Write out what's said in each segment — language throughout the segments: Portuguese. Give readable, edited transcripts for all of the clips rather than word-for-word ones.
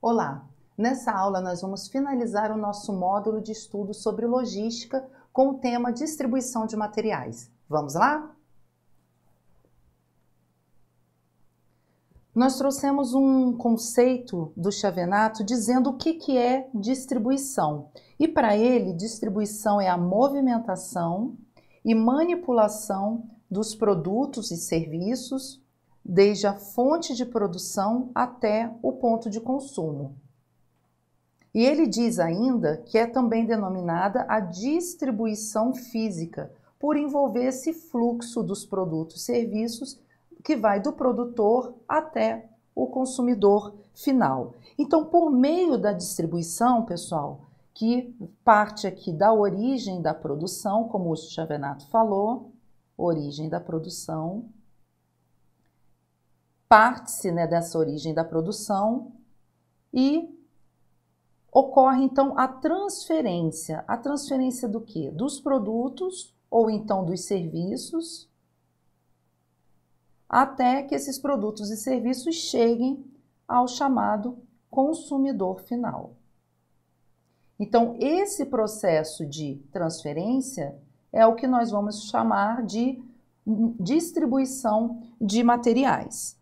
Olá! Nessa aula nós vamos finalizar o nosso módulo de estudo sobre logística com o tema distribuição de materiais. Vamos lá? Nós trouxemos um conceito do Chavenato dizendo o que é distribuição. E para ele, distribuição é a movimentação e manipulação dos produtos e serviços, desde a fonte de produção até o ponto de consumo. E ele diz ainda que é também denominada a distribuição física, por envolver esse fluxo dos produtos e serviços que vai do produtor até o consumidor final. Então, por meio da distribuição, pessoal, que parte aqui da origem da produção, como o Chavenato falou, origem da produção, parte-se, dessa origem da produção e ocorre então a transferência. A transferência do quê? Dos produtos ou então dos serviços, até que esses produtos e serviços cheguem ao chamado consumidor final. Então, esse processo de transferência é o que nós vamos chamar de distribuição de materiais.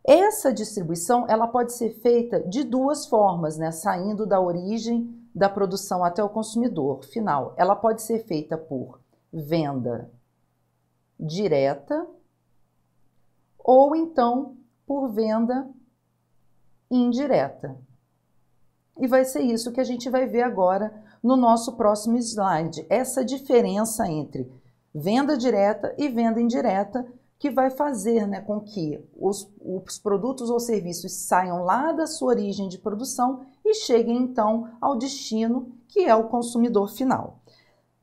Essa distribuição ela pode ser feita de duas formas, saindo da origem da produção até o consumidor final. Ela pode ser feita por venda direta ou então por venda indireta. E vai ser isso que a gente vai ver agora no nosso próximo slide, essa diferença entre venda direta e venda indireta, que vai fazer com que os produtos ou serviços saiam lá da sua origem de produção e cheguem então ao destino, que é o consumidor final.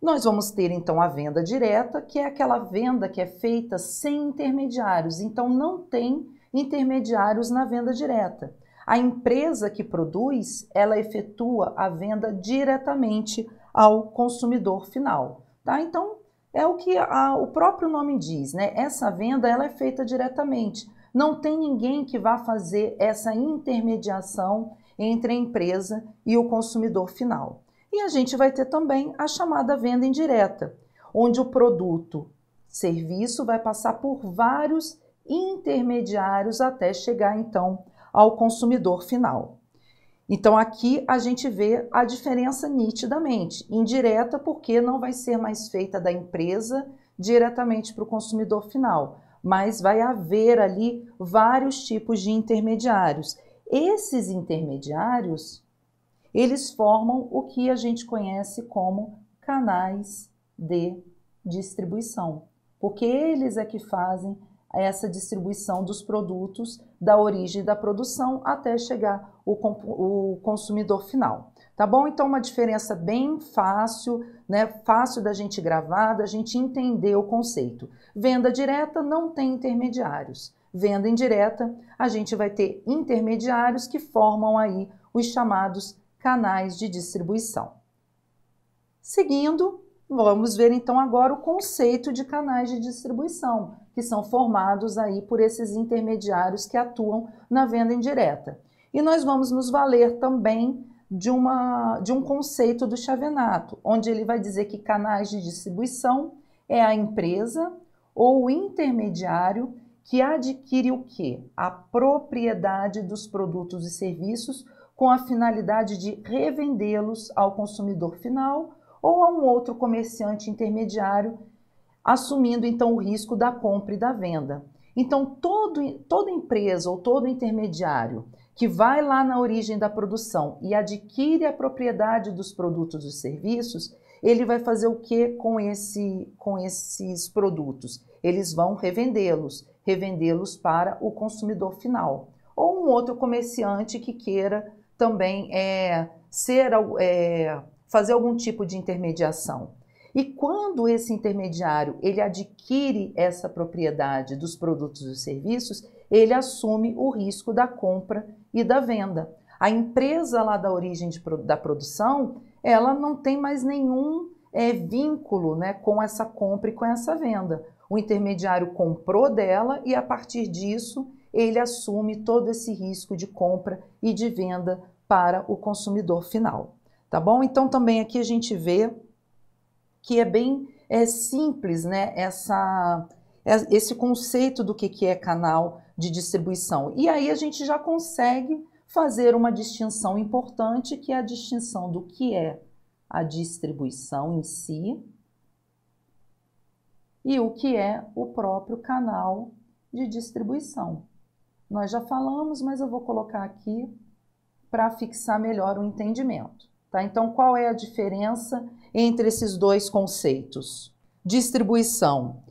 Nós vamos ter então a venda direta, que é aquela venda que é feita sem intermediários, então não tem intermediários na venda direta. A empresa que produz, ela efetua a venda diretamente ao consumidor final, tá? Então, é o que o próprio nome diz, Essa venda ela é feita diretamente. Não tem ninguém que vá fazer essa intermediação entre a empresa e o consumidor final. E a gente vai ter também a chamada venda indireta, onde o produto, serviço vai passar por vários intermediários até chegar então ao consumidor final. Então aqui a gente vê a diferença nitidamente. Indireta porque não vai ser mais feita da empresa diretamente para o consumidor final, mas vai haver ali vários tipos de intermediários. Esses intermediários, eles formam o que a gente conhece como canais de distribuição, porque eles é que fazem essa distribuição dos produtos da origem da produção até chegar o consumidor final, tá bom? Então uma diferença bem fácil, fácil da gente gravar, da gente entender o conceito. Venda direta não tem intermediários. Venda indireta, a gente vai ter intermediários que formam aí os chamados canais de distribuição. Seguindo, vamos ver então agora o conceito de canais de distribuição, que são formados aí por esses intermediários que atuam na venda indireta. E nós vamos nos valer também de um conceito do Chavenato, onde ele vai dizer que canais de distribuição é a empresa ou o intermediário que adquire o quê? A propriedade dos produtos e serviços com a finalidade de revendê-los ao consumidor final ou a um outro comerciante intermediário, assumindo então o risco da compra e da venda. Então toda empresa ou todo intermediário que vai lá na origem da produção e adquire a propriedade dos produtos e serviços, ele vai fazer o que com esses produtos? Eles vão revendê-los para o consumidor final. Ou um outro comerciante que queira também fazer algum tipo de intermediação. E quando esse intermediário ele adquire essa propriedade dos produtos e serviços, ele assume o risco da compra e da venda. A empresa lá da origem da produção, ela não tem mais nenhum vínculo, né, com essa compra e com essa venda. O intermediário comprou dela e, a partir disso, ele assume todo esse risco de compra e de venda para o consumidor final. Tá bom? Então, também aqui a gente vê que é bem simples, né, esse conceito do que é canal de distribuição. E aí a gente já consegue fazer uma distinção importante, que é a distinção do que é a distribuição em si e o que é o próprio canal de distribuição. Nós já falamos, mas eu vou colocar aqui para fixar melhor o entendimento. Tá? Então, qual é a diferença entre esses dois conceitos? Distribuição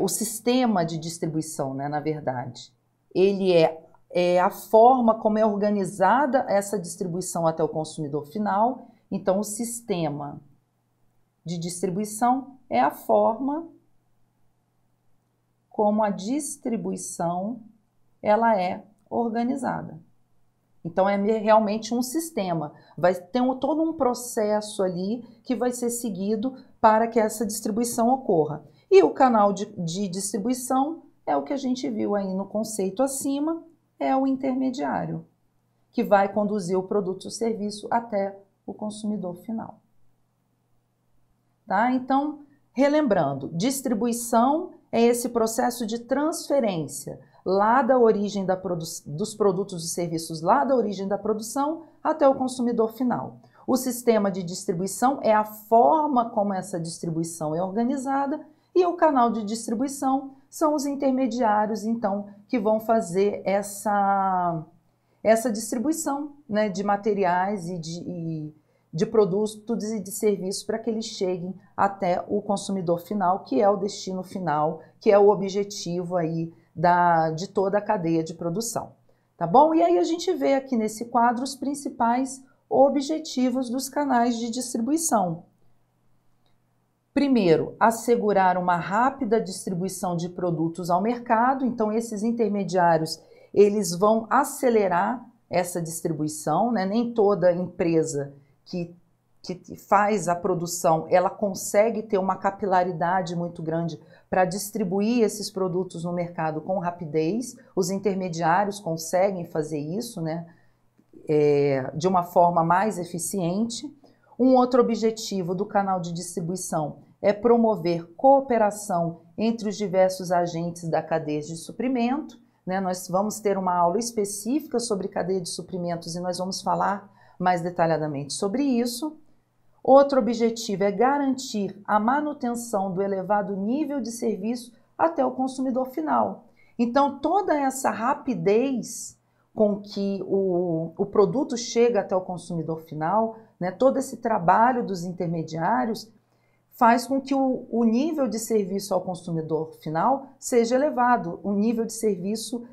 o sistema de distribuição, né, na verdade. Ele é a forma como é organizada essa distribuição até o consumidor final. Então, o sistema de distribuição é a forma como a distribuição ela é organizada. Então, é realmente um sistema. Vai ter todo um processo ali que vai ser seguido para que essa distribuição ocorra. E o canal de distribuição é o que a gente viu aí no conceito acima, é o intermediário, que vai conduzir o produto ou serviço até o consumidor final. Tá? Então, relembrando, distribuição é esse processo de transferência lá da origem dos produtos e serviços, lá da origem da produção até o consumidor final. O sistema de distribuição é a forma como essa distribuição é organizada e o canal de distribuição são os intermediários, então, que vão fazer essa distribuição, né, de materiais e de produtos e de serviços para que eles cheguem até o consumidor final, que é o destino final, que é o objetivo aí de toda a cadeia de produção. Tá bom? E aí a gente vê aqui nesse quadro os principais objetivos dos canais de distribuição. Primeiro, assegurar uma rápida distribuição de produtos ao mercado. Então, esses intermediários, eles vão acelerar essa distribuição, né? Nem toda empresa que faz a produção, ela consegue ter uma capilaridade muito grande para distribuir esses produtos no mercado com rapidez. Os intermediários conseguem fazer isso, né? De uma forma mais eficiente. Um outro objetivo do canal de distribuição é promover cooperação entre os diversos agentes da cadeia de suprimento, né? Nós vamos ter uma aula específica sobre cadeia de suprimentos e nós vamos falar mais detalhadamente sobre isso. Outro objetivo é garantir a manutenção do elevado nível de serviço até o consumidor final. Então, toda essa rapidez com que o produto chega até o consumidor final, né, todo esse trabalho dos intermediários faz com que o nível de serviço ao consumidor final seja elevado, um nível de serviço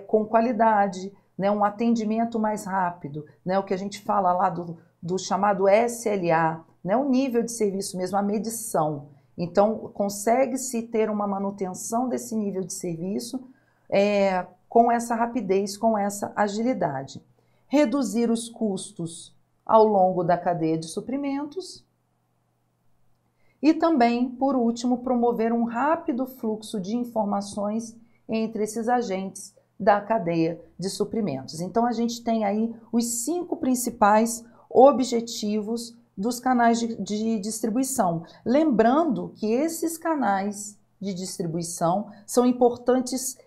com qualidade, né, um atendimento mais rápido, né, o que a gente fala lá do chamado SLA, né, o nível de serviço mesmo, a medição. Então, consegue-se ter uma manutenção desse nível de serviço com essa rapidez, com essa agilidade. Reduzir os custos ao longo da cadeia de suprimentos. E também, por último, promover um rápido fluxo de informações entre esses agentes da cadeia de suprimentos. Então, a gente tem aí os 5 principais objetivos dos canais de distribuição. Lembrando que esses canais de distribuição são importantes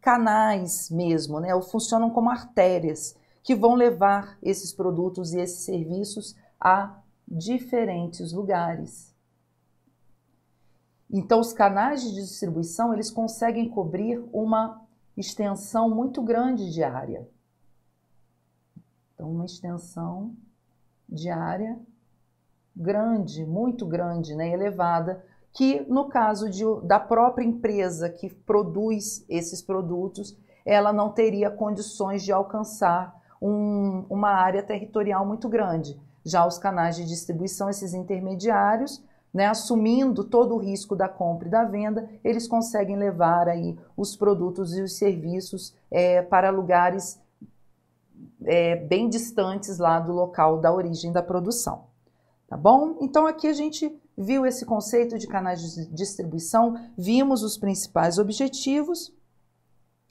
canais mesmo, né? Ou funcionam como artérias que vão levar esses produtos e esses serviços a diferentes lugares. Então, os canais de distribuição, eles conseguem cobrir uma extensão muito grande de área. Então, uma extensão de área grande, muito grande, né, elevada, que no caso da própria empresa que produz esses produtos, ela não teria condições de alcançar uma área territorial muito grande. Já os canais de distribuição, esses intermediários, né, assumindo todo o risco da compra e da venda, eles conseguem levar aí os produtos e os serviços para lugares bem distantes lá do local da origem da produção. Tá bom? Então aqui a gente viu esse conceito de canais de distribuição, vimos os principais objetivos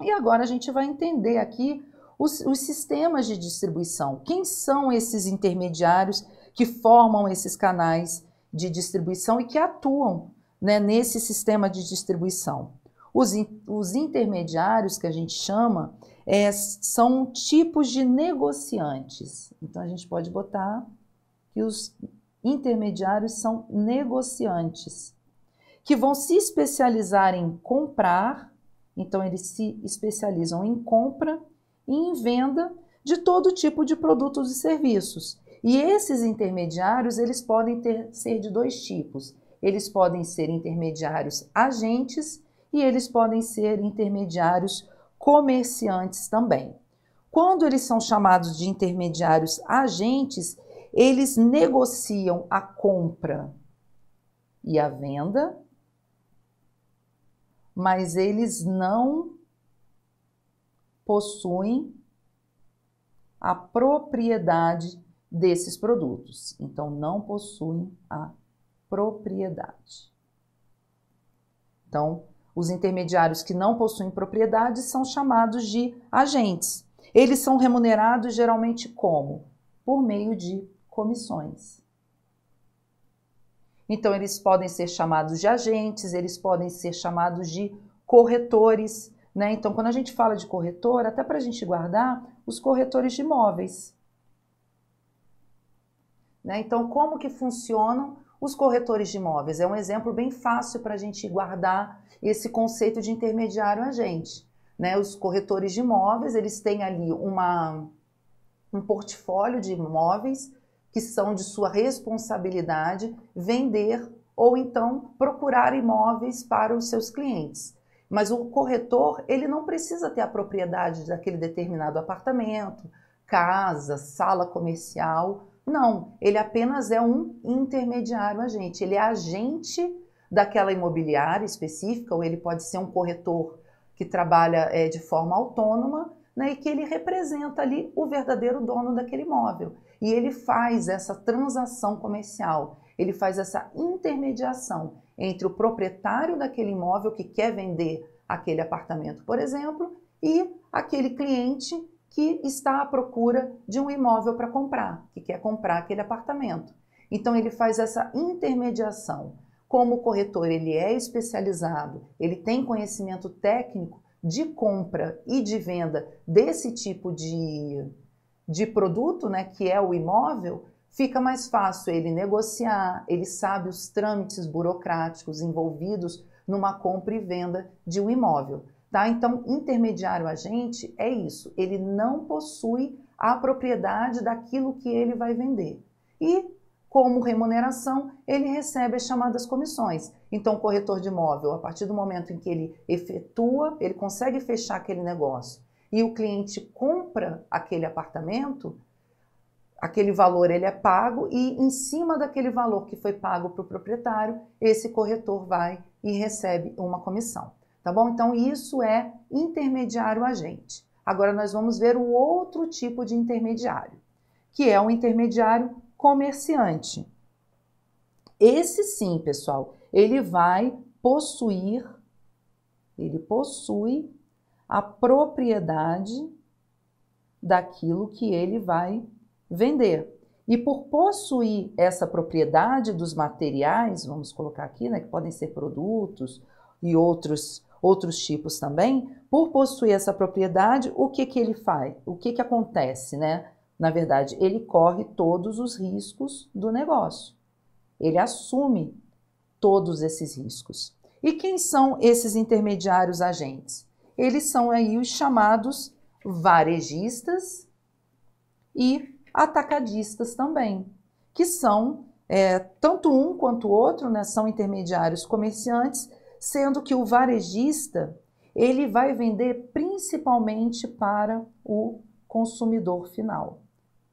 e agora a gente vai entender aqui os sistemas de distribuição. Quem são esses intermediários que formam esses canais de distribuição e que atuam, né, nesse sistema de distribuição? Os intermediários que a gente chama são tipos de negociantes. Então a gente pode botar que os intermediários são negociantes, que vão se especializar em comprar, então eles se especializam em compra e em venda de todo tipo de produtos e serviços. E esses intermediários, eles podem ser de dois tipos. Eles podem ser intermediários agentes e eles podem ser intermediários comerciantes também. Quando eles são chamados de intermediários agentes, eles negociam a compra e a venda, mas eles não possuem a propriedade desses produtos. Então, não possuem a propriedade. Então, os intermediários que não possuem propriedade são chamados de agentes. Eles são remunerados geralmente como? Por meio de comissões. Então, eles podem ser chamados de agentes, eles podem ser chamados de corretores, né? Então, quando a gente fala de corretor, até para a gente guardar, os corretores de imóveis. Né? Então, como que funcionam os corretores de imóveis? É um exemplo bem fácil para a gente guardar esse conceito de intermediário agente. Né? Os corretores de imóveis, eles têm ali um portfólio de imóveis que são de sua responsabilidade vender ou então procurar imóveis para os seus clientes. Mas o corretor, ele não precisa ter a propriedade daquele determinado apartamento, casa, sala comercial. Não, ele apenas é um intermediário agente. Ele é agente daquela imobiliária específica, ou ele pode ser um corretor que trabalha de forma autônoma, né, e que ele representa ali o verdadeiro dono daquele imóvel. E ele faz essa transação comercial, ele faz essa intermediação entre o proprietário daquele imóvel que quer vender aquele apartamento, por exemplo, e aquele cliente que está à procura de um imóvel para comprar, que quer comprar aquele apartamento. Então ele faz essa intermediação. Como o corretor ele é especializado, ele tem conhecimento técnico de compra e de venda desse tipo de produto, né, que é o imóvel, fica mais fácil ele negociar, ele sabe os trâmites burocráticos envolvidos numa compra e venda de um imóvel. Tá? Então, intermediário agente é isso, ele não possui a propriedade daquilo que ele vai vender. E, como remuneração, ele recebe as chamadas comissões. Então, o corretor de imóvel, a partir do momento em que ele efetua, ele consegue fechar aquele negócio e o cliente compra aquele apartamento, aquele valor ele é pago e em cima daquele valor que foi pago para o proprietário, esse corretor vai e recebe uma comissão. Tá bom? Então, isso é intermediário agente. Agora, nós vamos ver o outro tipo de intermediário, que é o intermediário comerciante. Esse sim, pessoal, ele possui a propriedade daquilo que ele vai vender. E por possuir essa propriedade dos materiais, vamos colocar aqui, né, que podem ser produtos e outros tipos também, por possuir essa propriedade, o que ele faz? O que acontece, né? Na verdade, ele corre todos os riscos do negócio. Ele assume todos esses riscos. E quem são esses intermediários agentes? Eles são aí os chamados varejistas e atacadistas também, que são, tanto um quanto o outro, né, são intermediários comerciantes, sendo que o varejista, ele vai vender principalmente para o consumidor final.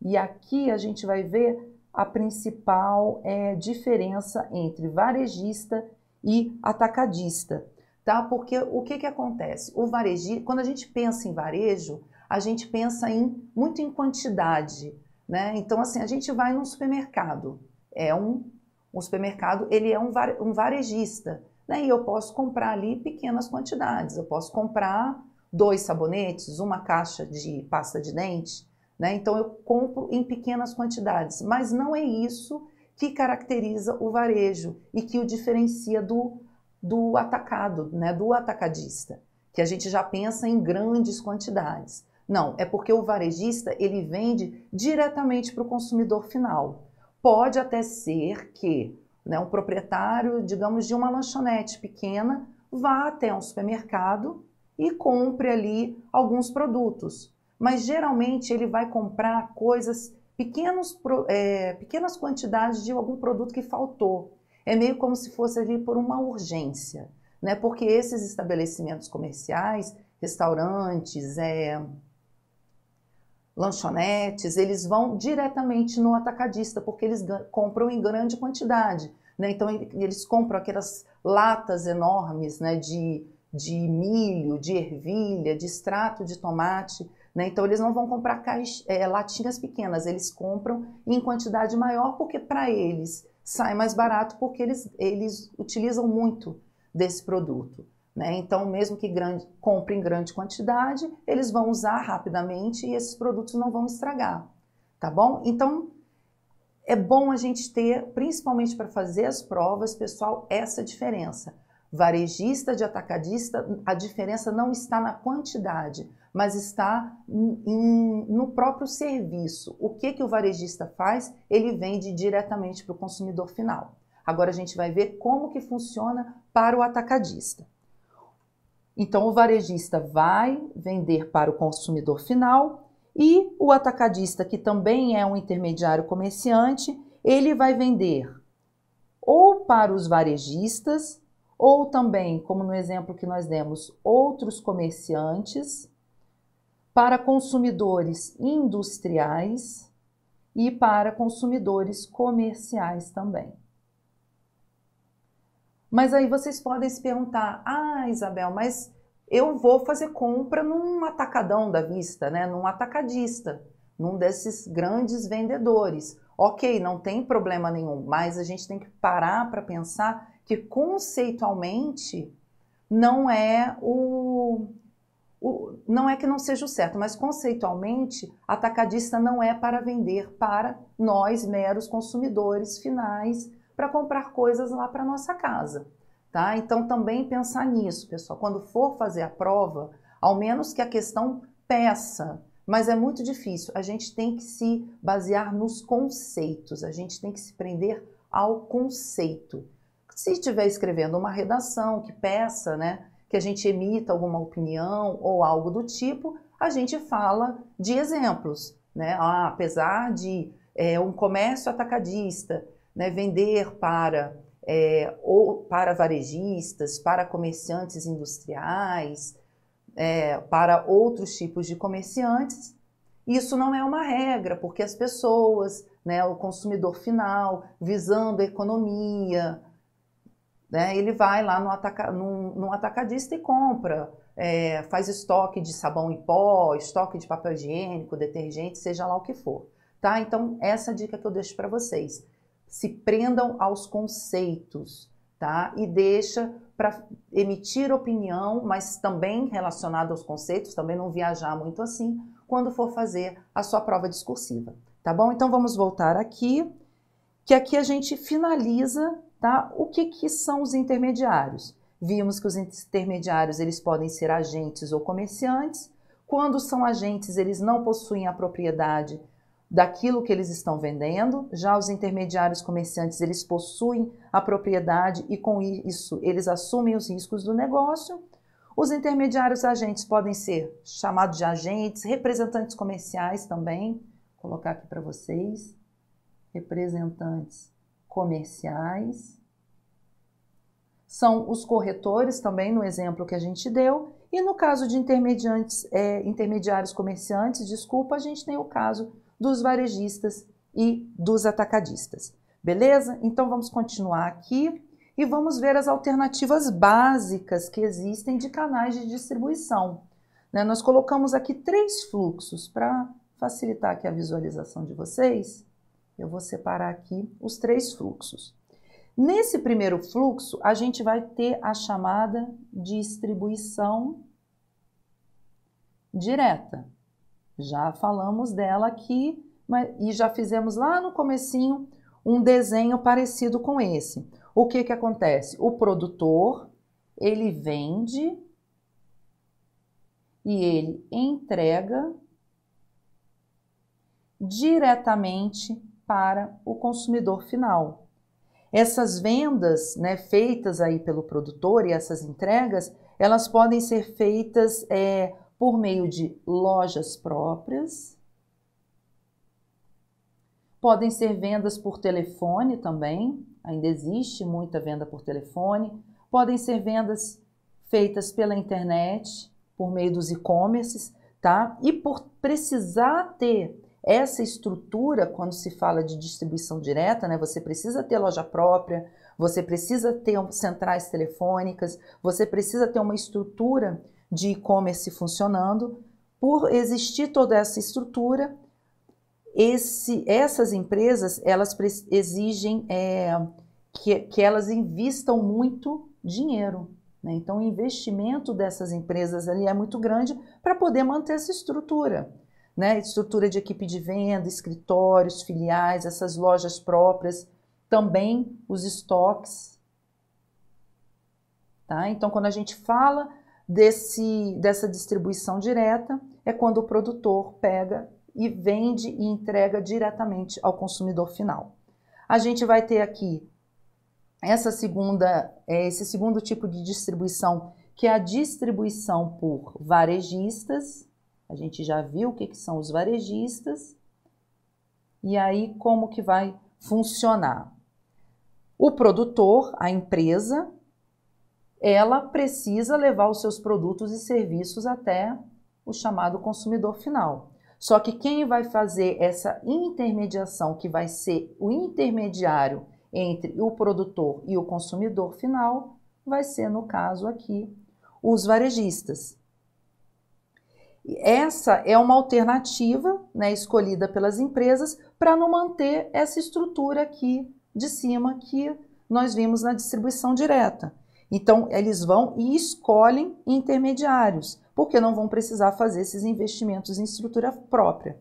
E aqui a gente vai ver a principal diferença entre varejista e atacadista, tá? Porque o que acontece? O varejista, quando a gente pensa em varejo, a gente pensa muito em quantidade, né? Então, assim, a gente vai num supermercado, o supermercado, ele é um varejista, né? E eu posso comprar ali pequenas quantidades. Eu posso comprar 2 sabonetes, uma caixa de pasta de dente, né? Então eu compro em pequenas quantidades, mas não é isso que caracteriza o varejo e que o diferencia do atacado, né? Do atacadista, que a gente já pensa em grandes quantidades. Não, é porque o varejista ele vende diretamente para o consumidor final. Pode até ser que, né, um proprietário, digamos, de uma lanchonete pequena, vá até um supermercado e compre ali alguns produtos. Mas geralmente ele vai comprar coisas, pequenas quantidades de algum produto que faltou. É meio como se fosse ali por uma urgência, né? Porque esses estabelecimentos comerciais, restaurantes, lanchonetes, eles vão diretamente no atacadista, porque eles compram em grande quantidade, né? Então eles compram aquelas latas enormes, né, de milho, de ervilha, de extrato de tomate, né? Então eles não vão comprar latinhas pequenas, eles compram em quantidade maior, porque para eles sai mais barato, porque eles utilizam muito desse produto. Né? Então, mesmo que comprem em grande quantidade, eles vão usar rapidamente e esses produtos não vão estragar, tá bom? Então, é bom a gente ter, principalmente para fazer as provas, pessoal, essa diferença. Varejista de atacadista, a diferença não está na quantidade, mas está no próprio serviço. O que o varejista faz? Ele vende diretamente para o consumidor final. Agora a gente vai ver como que funciona para o atacadista. Então, o varejista vai vender para o consumidor final e o atacadista, que também é um intermediário comerciante, ele vai vender ou para os varejistas, ou também, como no exemplo que nós demos, outros comerciantes, para consumidores industriais e para consumidores comerciais também. Mas aí vocês podem se perguntar, Isabel, mas eu vou fazer compra num atacadão da vista, né? Num atacadista, num desses grandes vendedores. Ok, não tem problema nenhum, mas a gente tem que parar para pensar que conceitualmente não é não é que não seja o certo, mas conceitualmente atacadista não é para vender para nós meros consumidores finais, para comprar coisas lá para nossa casa, tá? Então também pensar nisso, pessoal. Quando for fazer a prova, ao menos que a questão peça, mas é muito difícil. A gente tem que se basear nos conceitos, a gente tem que se prender ao conceito. Se estiver escrevendo uma redação que peça, né, que a gente emita alguma opinião ou algo do tipo, a gente fala de exemplos, né? Apesar de um comércio atacadista, né, vender ou para varejistas, para comerciantes industriais, para outros tipos de comerciantes, isso não é uma regra, porque as pessoas, né, o consumidor final, visando a economia, né, ele vai lá no atacadista e compra, faz estoque de sabão em pó, estoque de papel higiênico, detergente, seja lá o que for. Tá? Então, essa é a dica que eu deixo para vocês. Se prendam aos conceitos, tá? E deixa para emitir opinião, mas também relacionado aos conceitos, também não viajar muito assim, quando for fazer a sua prova discursiva, tá bom? Então vamos voltar aqui, que aqui a gente finaliza, tá? O que são os intermediários? Vimos que os intermediários eles podem ser agentes ou comerciantes. Quando são agentes, eles não possuem a propriedade daquilo que eles estão vendendo. Já os intermediários comerciantes, eles possuem a propriedade e com isso eles assumem os riscos do negócio. Os intermediários agentes podem ser chamados de agentes, representantes comerciais também. Vou colocar aqui para vocês. Representantes comerciais. São os corretores também, no exemplo que a gente deu. E no caso de intermediários comerciantes, desculpa, a gente tem o caso dos varejistas e dos atacadistas. Beleza? Então vamos continuar aqui e vamos ver as alternativas básicas que existem de canais de distribuição. Né? Nós colocamos aqui 3 fluxos para facilitar aqui a visualização de vocês. Eu vou separar aqui os 3 fluxos. Nesse primeiro fluxo, a gente vai ter a chamada distribuição direta. Já falamos dela aqui e já fizemos lá no comecinho um desenho parecido com esse. O que acontece? O produtor, ele vende e ele entrega diretamente para o consumidor final. Essas vendas, né, feitas aí pelo produtor e essas entregas, elas podem ser feitas por meio de lojas próprias, podem ser vendas por telefone também, ainda existe muita venda por telefone, podem ser vendas feitas pela internet, por meio dos e-commerces, tá? E por precisar ter essa estrutura, quando se fala de distribuição direta, né, você precisa ter loja própria, você precisa ter centrais telefônicas, você precisa ter uma estrutura de e-commerce funcionando. Por existir toda essa estrutura, essas empresas, elas exigem que elas investam muito dinheiro, né? Então, o investimento dessas empresas ali é muito grande para poder manter essa estrutura, né? Estrutura de equipe de venda, escritórios, filiais, essas lojas próprias, também os estoques, tá? Então, quando a gente fala dessa distribuição direta, é quando o produtor pega e vende e entrega diretamente ao consumidor final. A gente vai ter aqui esse segundo tipo de distribuição, que é a distribuição por varejistas. A gente já viu o que são os varejistas. E aí, como que vai funcionar? O produtor, a empresa, ela precisa levar os seus produtos e serviços até o chamado consumidor final. Só que quem vai fazer essa intermediação, que vai ser o intermediário entre o produtor e o consumidor final, vai ser, no caso aqui, os varejistas. Essa é uma alternativa, né, escolhida pelas empresas para não manter essa estrutura aqui de cima que nós vimos na distribuição direta. Então, eles vão e escolhem intermediários, porque não vão precisar fazer esses investimentos em estrutura própria.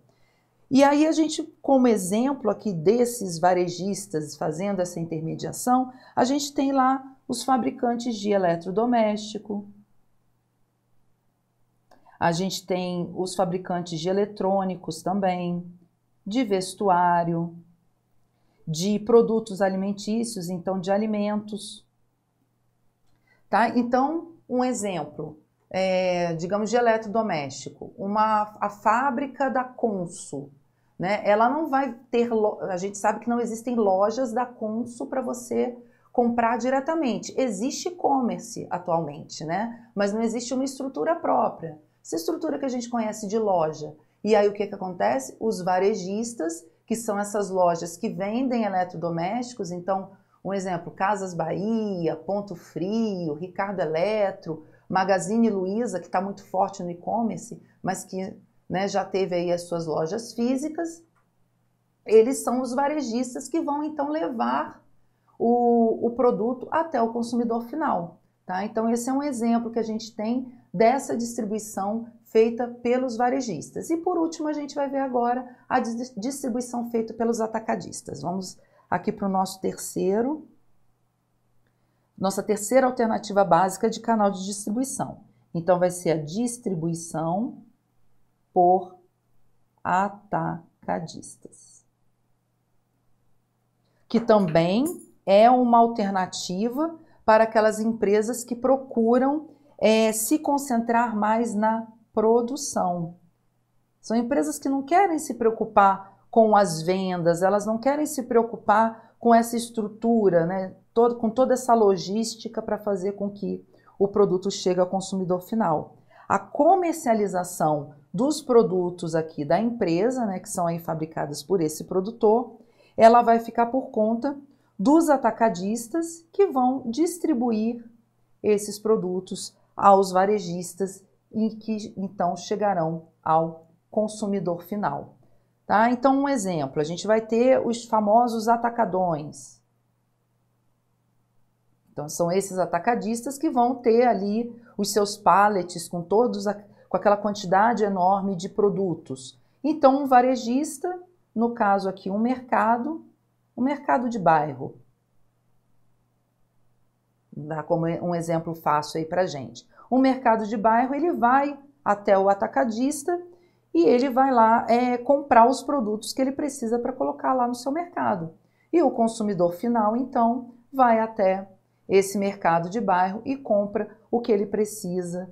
E aí a gente, como exemplo aqui desses varejistas fazendo essa intermediação, a gente tem lá os fabricantes de eletrodoméstico, a gente tem os fabricantes de eletrônicos também, de vestuário, de produtos alimentícios, então de alimentos. Tá? Então, um exemplo, digamos, de eletrodoméstico, a fábrica da Consul, né? Ela não vai ter, a gente sabe que não existem lojas da Consul para você comprar diretamente. Existe e-commerce atualmente, né? Mas não existe uma estrutura própria. Essa estrutura que a gente conhece de loja. E aí o que acontece? Os varejistas, que são essas lojas que vendem eletrodomésticos, então, um exemplo, Casas Bahia, Ponto Frio, Ricardo Eletro, Magazine Luiza, que está muito forte no e-commerce, mas que, né, já teve aí as suas lojas físicas, eles são os varejistas que vão então levar o produto até o consumidor final. Tá? Então esse é um exemplo que a gente tem dessa distribuição feita pelos varejistas. E por último a gente vai ver agora a distribuição feita pelos atacadistas. Vamos aqui para o nossa terceira alternativa básica de canal de distribuição. Então vai ser a distribuição por atacadistas, que também é uma alternativa para aquelas empresas que procuram se concentrar mais na produção. São empresas que não querem se preocupar com as vendas, elas não querem se preocupar com essa estrutura, né, com toda essa logística para fazer com que o produto chegue ao consumidor final. A comercialização dos produtos aqui da empresa, né, que são aí fabricadas por esse produtor, ela vai ficar por conta dos atacadistas que vão distribuir esses produtos aos varejistas e que então chegarão ao consumidor final. Tá? Então, um exemplo, a gente vai ter os famosos atacadões. Então, são esses atacadistas que vão ter ali os seus pallets com com aquela quantidade enorme de produtos. Então, um varejista, no caso aqui, um mercado de bairro. Dá como um exemplo fácil aí pra gente. Um mercado de bairro, ele vai até o atacadista e ele vai lá comprar os produtos que ele precisa para colocar lá no seu mercado. E o consumidor final, então, vai até esse mercado de bairro e compra o que ele precisa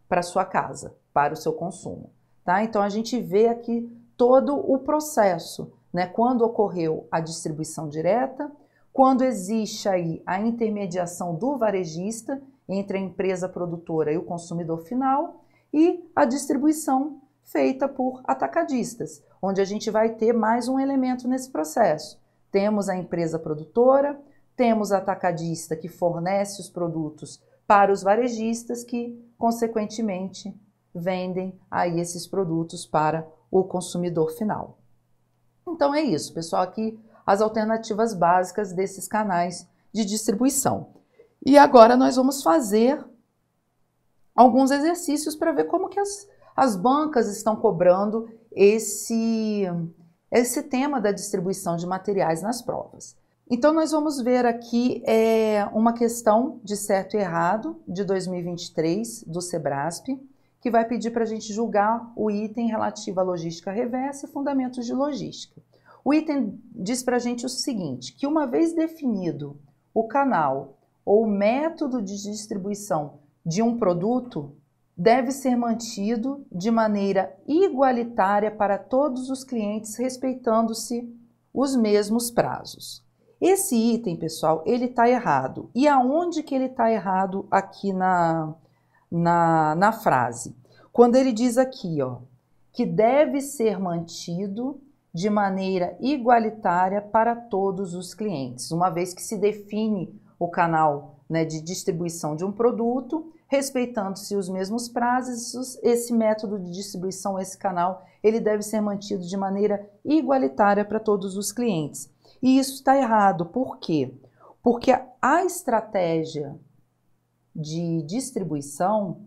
para sua casa, para o seu consumo. Tá? Então, a gente vê aqui todo o processo, né? Quando ocorreu a distribuição direta, quando existe aí a intermediação do varejista entre a empresa produtora e o consumidor final e a distribuição feita por atacadistas, onde a gente vai ter mais um elemento nesse processo. Temos a empresa produtora, temos a atacadista que fornece os produtos para os varejistas que, consequentemente, vendem aí esses produtos para o consumidor final. Então é isso, pessoal, aqui as alternativas básicas desses canais de distribuição. E agora nós vamos fazer alguns exercícios para ver como que as bancas estão cobrando esse tema da distribuição de materiais nas provas. Então nós vamos ver aqui uma questão de certo e errado de 2023 do Sebrasp, que vai pedir para a gente julgar o item relativo à logística reversa e fundamentos de logística. O item diz para a gente o seguinte, que uma vez definido o canal ou o método de distribuição de um produto, deve ser mantido de maneira igualitária para todos os clientes, respeitando-se os mesmos prazos. Esse item, pessoal, ele está errado. E aonde que ele está errado aqui na frase? Quando ele diz aqui, ó, que deve ser mantido de maneira igualitária para todos os clientes, uma vez que se define o canal, né, de distribuição de um produto, respeitando-se os mesmos prazos, esse método de distribuição, esse canal, ele deve ser mantido de maneira igualitária para todos os clientes. E isso está errado. Por quê? Porque a estratégia de distribuição,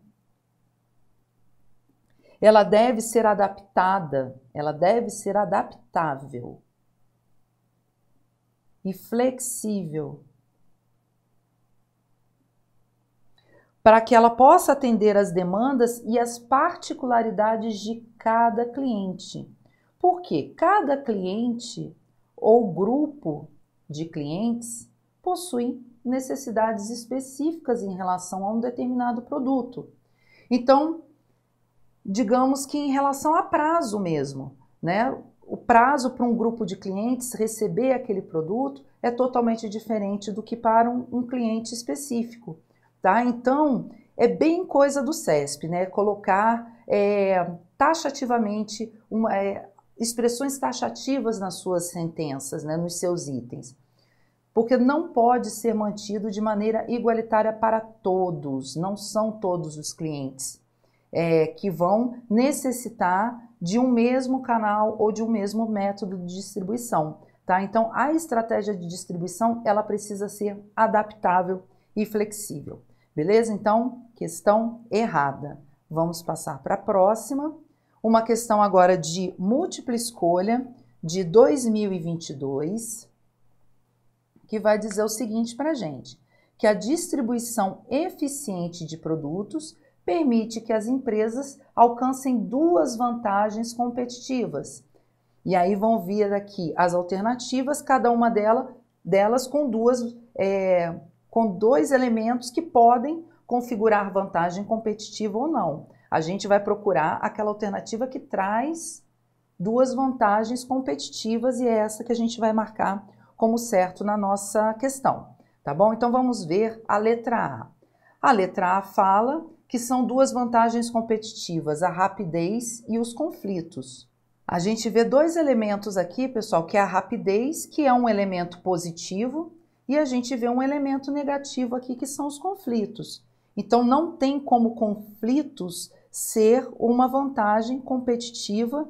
ela deve ser adaptada, ela deve ser adaptável e flexível para que ela possa atender às demandas e às particularidades de cada cliente. Por quê? Cada cliente ou grupo de clientes possui necessidades específicas em relação a um determinado produto. Então, digamos que em relação a prazo mesmo, né? O prazo para um grupo de clientes receber aquele produto é totalmente diferente do que para um cliente específico, tá? Então, é bem coisa do CESP, né? Colocar taxativamente expressões taxativas nas suas sentenças, né? Nos seus itens. Porque não pode ser mantido de maneira igualitária para todos, não são todos os clientes que vão necessitar de um mesmo canal ou de um mesmo método de distribuição, tá? Então, a estratégia de distribuição, ela precisa ser adaptável e flexível, beleza? Então, questão errada. Vamos passar para a próxima. Uma questão agora de múltipla escolha de 2022, que vai dizer o seguinte para a gente, que a distribuição eficiente de produtos permite que as empresas alcancem duas vantagens competitivas. E aí vão vir aqui as alternativas, cada uma delas com dois elementos que podem configurar vantagem competitiva ou não. A gente vai procurar aquela alternativa que traz duas vantagens competitivas e é essa que a gente vai marcar como certo na nossa questão, tá bom? Então vamos ver a letra A. A letra A fala que são duas vantagens competitivas, a rapidez e os conflitos. A gente vê dois elementos aqui, pessoal, que é a rapidez, que é um elemento positivo, e a gente vê um elemento negativo aqui, que são os conflitos. Então, não tem como conflitos ser uma vantagem competitiva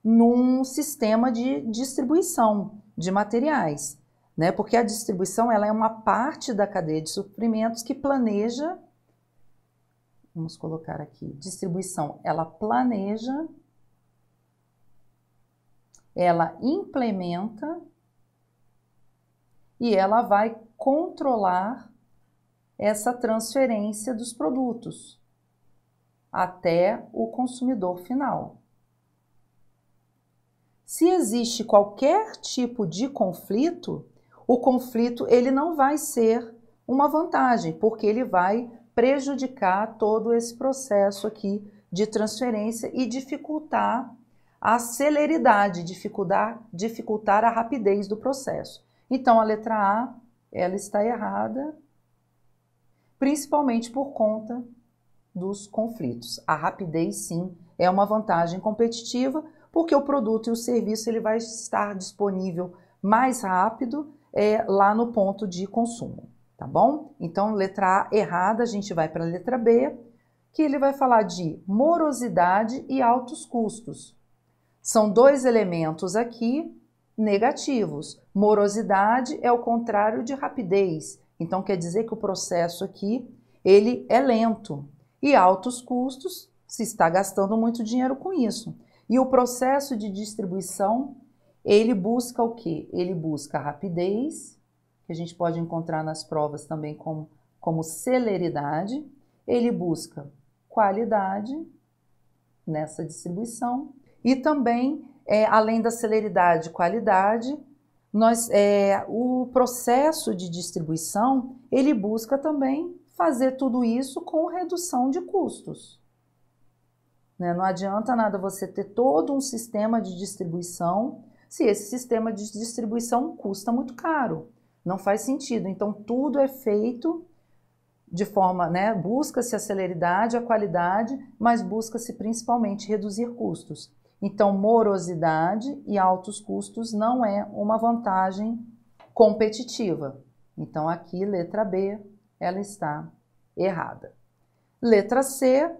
num sistema de distribuição de materiais, né? Porque a distribuição ela é uma parte da cadeia de suprimentos que planeja, vamos colocar aqui, distribuição, ela planeja, ela implementa e ela vai controlar essa transferência dos produtos até o consumidor final. Se existe qualquer tipo de conflito, o conflito ele não vai ser uma vantagem, porque ele vai prejudicar todo esse processo aqui de transferência e dificultar a celeridade, dificultar a rapidez do processo. Então, a letra A, ela está errada, principalmente por conta dos conflitos. A rapidez, sim, é uma vantagem competitiva, porque o produto e o serviço ele vai estar disponível mais rápido lá no ponto de consumo, tá bom? Então, letra A errada, a gente vai para a letra B, que ele vai falar de morosidade e altos custos. São dois elementos aqui negativos. Morosidade é o contrário de rapidez, então quer dizer que o processo aqui ele é lento. E altos custos, se está gastando muito dinheiro com isso. E o processo de distribuição, ele busca o quê? Ele busca rapidez, que a gente pode encontrar nas provas também como celeridade. Ele busca qualidade nessa distribuição. E também, além da celeridade e qualidade, o processo de distribuição, ele busca também fazer tudo isso com redução de custos. Não adianta nada você ter todo um sistema de distribuição se esse sistema de distribuição custa muito caro. Não faz sentido. Então, tudo é feito de forma, busca-se a celeridade, a qualidade, mas busca-se principalmente reduzir custos. Então, morosidade e altos custos não é uma vantagem competitiva. Então, aqui, letra B, ela está errada. Letra C,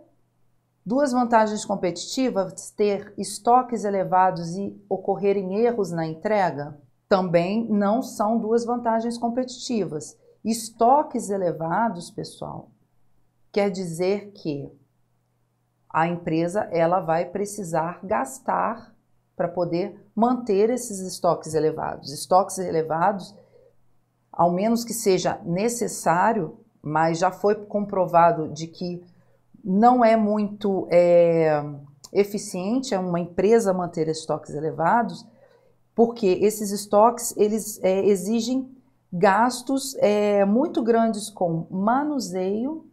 duas vantagens competitivas, ter estoques elevados e ocorrerem erros na entrega, também não são duas vantagens competitivas. Estoques elevados, pessoal, quer dizer que a empresa ela vai precisar gastar para poder manter esses estoques elevados. Estoques elevados, ao menos que seja necessário, mas já foi comprovado de que não é muito eficiente uma empresa manter estoques elevados, porque esses estoques eles exigem gastos muito grandes com manuseio,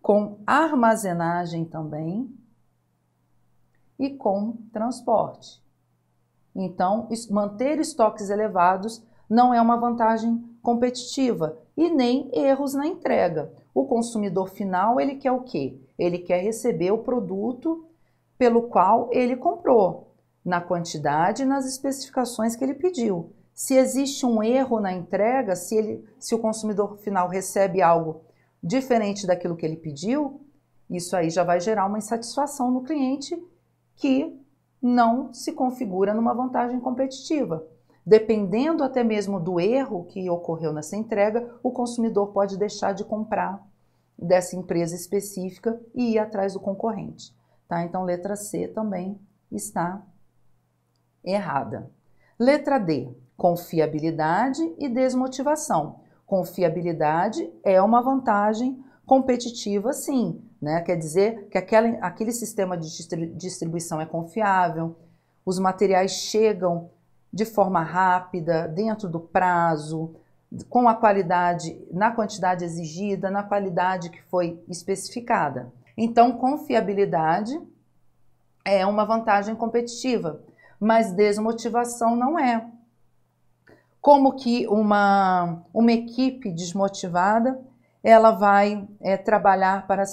com armazenagem também e com transporte. Então, manter estoques elevados não é uma vantagem competitiva e nem erros na entrega. O consumidor final, ele quer o quê? Ele quer receber o produto pelo qual ele comprou, na quantidade e nas especificações que ele pediu. Se existe um erro na entrega, se o consumidor final recebe algo diferente daquilo que ele pediu, isso aí já vai gerar uma insatisfação no cliente que não se configura numa vantagem competitiva. Dependendo até mesmo do erro que ocorreu nessa entrega, o consumidor pode deixar de comprar dessa empresa específica e ir atrás do concorrente. Tá? Então, letra C também está errada. Letra D, confiabilidade e desmotivação. Confiabilidade é uma vantagem competitiva, sim, Quer dizer que aquele sistema de distribuição é confiável, os materiais chegam de forma rápida, dentro do prazo, com a qualidade, na quantidade exigida, na qualidade que foi especificada. Então, confiabilidade é uma vantagem competitiva, mas desmotivação não é. Como que uma equipe desmotivada, ela vai trabalhar para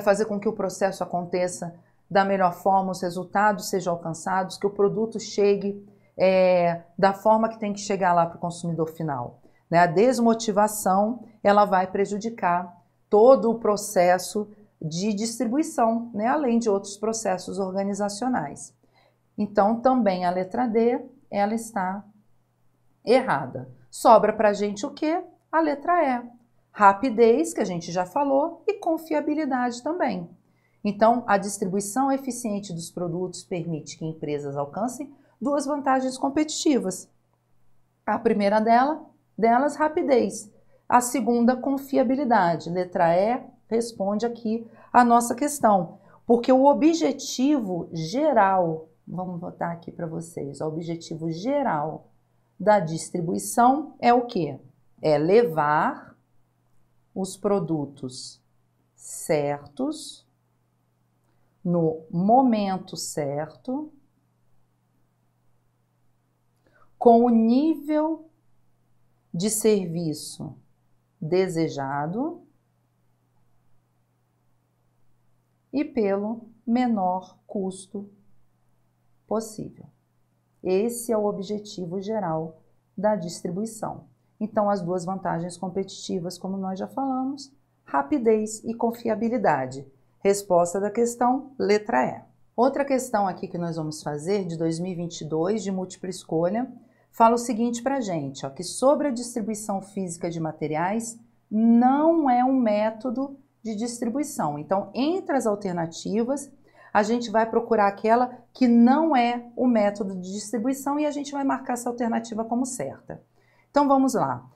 fazer com que o processo aconteça da melhor forma, os resultados sejam alcançados, que o produto chegue da forma que tem que chegar lá para o consumidor final. A desmotivação, ela vai prejudicar todo o processo de distribuição, né? Além de outros processos organizacionais. Então, também a letra D, ela está errada. Sobra para a gente o quê? A letra E. Rapidez, que a gente já falou, e confiabilidade também. Então, a distribuição eficiente dos produtos permite que empresas alcancem duas vantagens competitivas. A primeira delas, rapidez. A segunda, confiabilidade. Letra E responde aqui a nossa questão. Porque o objetivo geral, vamos botar aqui para vocês, o objetivo geral da distribuição é o quê? É levar os produtos certos, no momento certo, com o nível de serviço desejado e pelo menor custo possível. Esse é o objetivo geral da distribuição. Então, as duas vantagens competitivas, como nós já falamos, rapidez e confiabilidade. Resposta da questão, letra E. Outra questão aqui que nós vamos fazer, de 2022, de múltipla escolha, fala o seguinte para a gente, ó, que sobre a distribuição física de materiais não é um método de distribuição. Então, entre as alternativas, a gente vai procurar aquela que não é o método de distribuição e a gente vai marcar essa alternativa como certa. Então, vamos lá.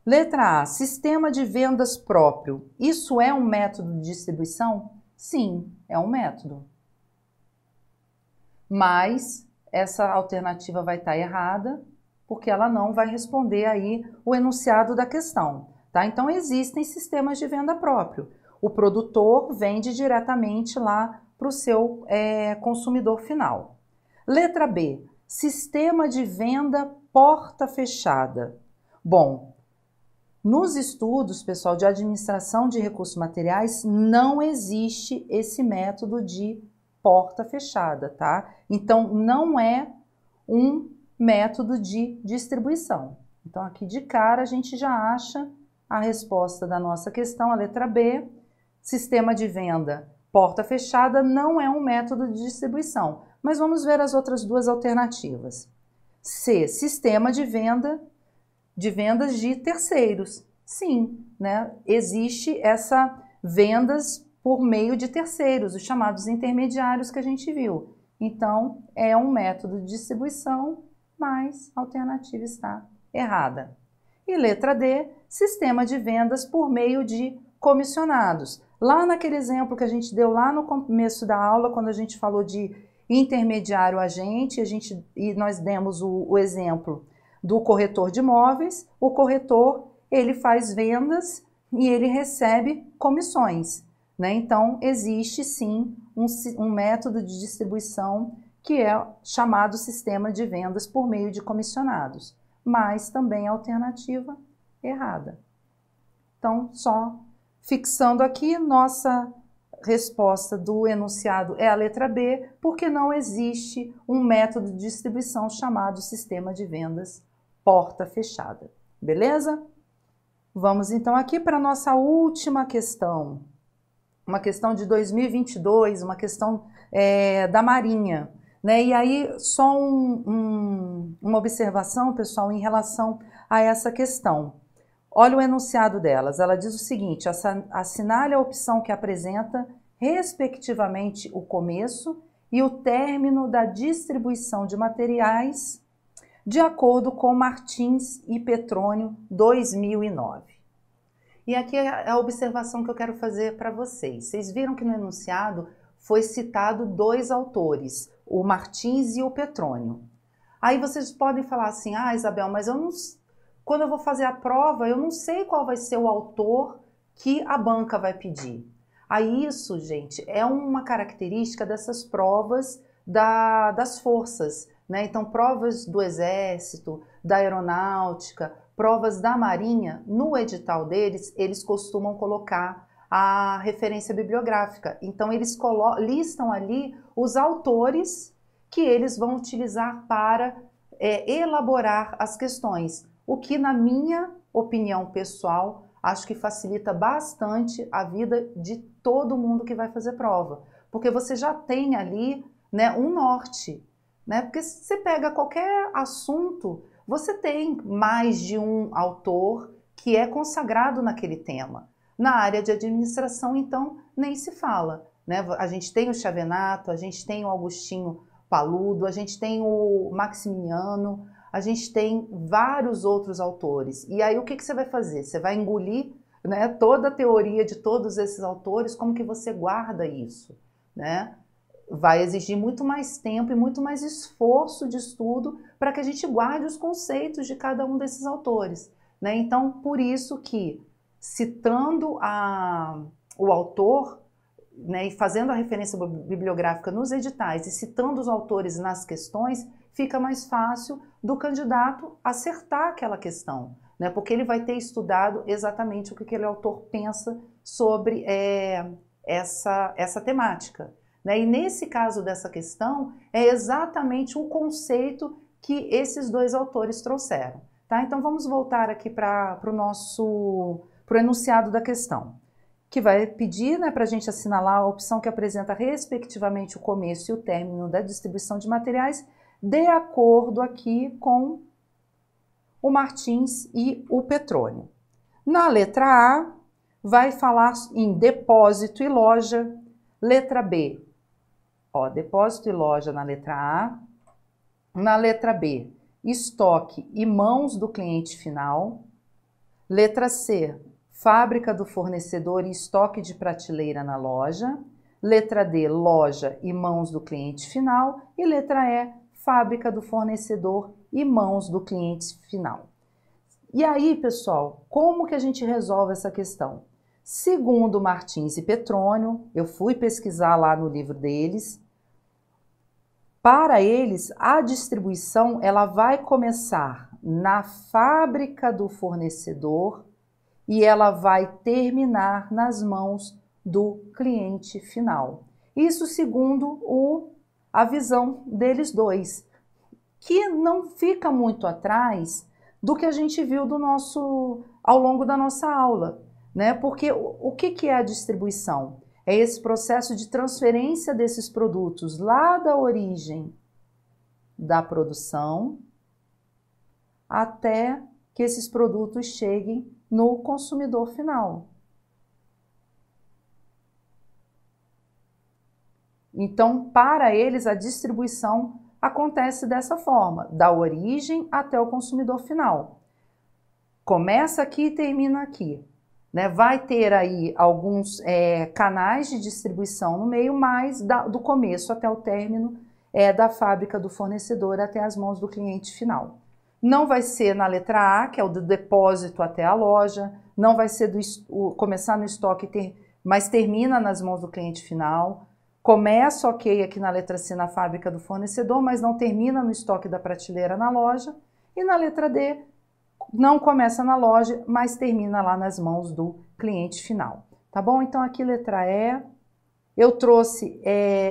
Letra A, sistema de vendas próprio. Isso é um método de distribuição? Sim, é um método. Mas essa alternativa vai estar errada, porque ela não vai responder aí o enunciado da questão, tá? Então, existem sistemas de venda próprio. O produtor vende diretamente lá para o seu consumidor final. Letra B, sistema de venda porta fechada. Bom, nos estudos, pessoal, de administração de recursos materiais, não existe esse método de porta fechada, tá? Então, não é um método de distribuição. Então, aqui de cara, a gente já acha a resposta da nossa questão, a letra B, sistema de venda porta fechada não é um método de distribuição. Mas vamos ver as outras duas alternativas. C, sistema de vendas de terceiros. Sim, né? Existe essa vendas por meio de terceiros, os chamados intermediários que a gente viu. Então, é um método de distribuição, mas a alternativa está errada. E letra D, sistema de vendas por meio de comissionados. Lá naquele exemplo que a gente deu lá no começo da aula, quando a gente falou de intermediário agente, e nós demos o exemplo do corretor de imóveis, o corretor ele faz vendas e ele recebe comissões, né? Então, existe sim um método de distribuição que é chamado sistema de vendas por meio de comissionados, mas também a alternativa errada. Então, só fixando aqui, nossa resposta do enunciado é a letra B, porque não existe um método de distribuição chamado sistema de vendas porta fechada. Beleza? Vamos então aqui para a nossa última questão. Uma questão de 2022, uma questão da Marinha. Né? E aí, só uma observação, pessoal, em relação a essa questão. Olha o enunciado delas, ela diz o seguinte, assinale a opção que apresenta, respectivamente, o começo e o término da distribuição de materiais de acordo com Martins e Petrônio, 2009. E aqui é a observação que eu quero fazer para vocês. Vocês viram que no enunciado foi citado dois autores, o Martins e o Petrônio. Aí vocês podem falar assim, ah, Isabel, mas eu não... Quando eu vou fazer a prova, eu não sei qual vai ser o autor que a banca vai pedir. Aí isso, gente, é uma característica dessas provas das forças, né? Então, provas do Exército, da Aeronáutica, provas da Marinha, no edital deles, eles costumam colocar a referência bibliográfica. Então, eles listam ali os autores que eles vão utilizar para elaborar as questões. O que, na minha opinião pessoal, acho que facilita bastante a vida de todo mundo que vai fazer prova, porque você já tem ali, né, um norte, né? Porque se você pega qualquer assunto, você tem mais de um autor que é consagrado naquele tema. Na área de administração, então, nem se fala, né? A gente tem o Chavenato, a gente tem o Agostinho Paludo, a gente tem o Maximiano, a gente tem vários outros autores. E aí o que você vai fazer? Você vai engolir, né, toda a teoria de todos esses autores, como que você guarda isso, né? Vai exigir muito mais tempo e muito mais esforço de estudo para que a gente guarde os conceitos de cada um desses autores, né? Então, por isso que, citando o autor, né, e fazendo a referência bibliográfica nos editais e citando os autores nas questões, fica mais fácil do candidato acertar aquela questão, né, porque ele vai ter estudado exatamente o que aquele autor pensa sobre essa temática. Né? E nesse caso dessa questão, é exatamente o conceito que esses dois autores trouxeram. Tá? Então vamos voltar aqui para o enunciado da questão, que vai pedir, né, para a gente assinalar a opção que apresenta respectivamente o começo e o término da distribuição de materiais, de acordo aqui com o Martins e o Petrônio. Na letra A, vai falar em depósito e loja. Letra B, ó, depósito e loja na letra A. Na letra B, estoque e mãos do cliente final. Letra C, fábrica do fornecedor e estoque de prateleira na loja. Letra D, loja e mãos do cliente final. E letra E, fábrica do fornecedor e mãos do cliente final. E aí, pessoal, como que a gente resolve essa questão? Segundo Martins e Petrônio, eu fui pesquisar lá no livro deles, para eles, a distribuição ela vai começar na fábrica do fornecedor e ela vai terminar nas mãos do cliente final. Isso segundo a visão deles dois, que não fica muito atrás do que a gente viu ao longo da nossa aula, né? Porque o que é a distribuição? É esse processo de transferência desses produtos lá da origem da produção até que esses produtos cheguem no consumidor final. Então, para eles, a distribuição acontece dessa forma, da origem até o consumidor final. Começa aqui e termina aqui. Né? Vai ter aí alguns canais de distribuição no meio, mas do começo até o término da fábrica do fornecedor até as mãos do cliente final. Não vai ser na letra A, que é o do depósito até a loja, não vai ser começar no estoque, mas termina nas mãos do cliente final. Começa ok aqui na letra C na fábrica do fornecedor, mas não termina no estoque da prateleira na loja. E na letra D, não começa na loja, mas termina lá nas mãos do cliente final. Tá bom? Então aqui letra E, eu trouxe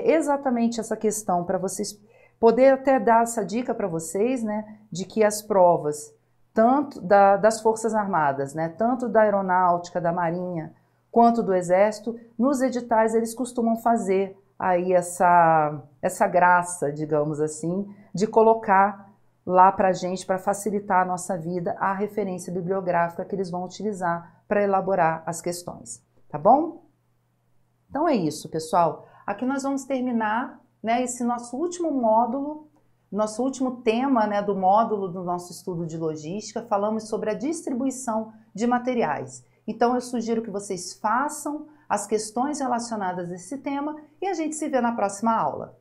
exatamente essa questão para vocês poder até dar essa dica para vocês, né, de que as provas, tanto das Forças Armadas, né, tanto da Aeronáutica, da Marinha, quanto do Exército, nos editais eles costumam fazer aí essa graça, digamos assim, de colocar lá para a gente, para facilitar a nossa vida, a referência bibliográfica que eles vão utilizar para elaborar as questões, tá bom? Então é isso, pessoal. Aqui nós vamos terminar, né, esse nosso último módulo, nosso último tema, né, do módulo do nosso estudo de logística. Falamos sobre a distribuição de materiais. Então eu sugiro que vocês façam as questões relacionadas a esse tema e a gente se vê na próxima aula.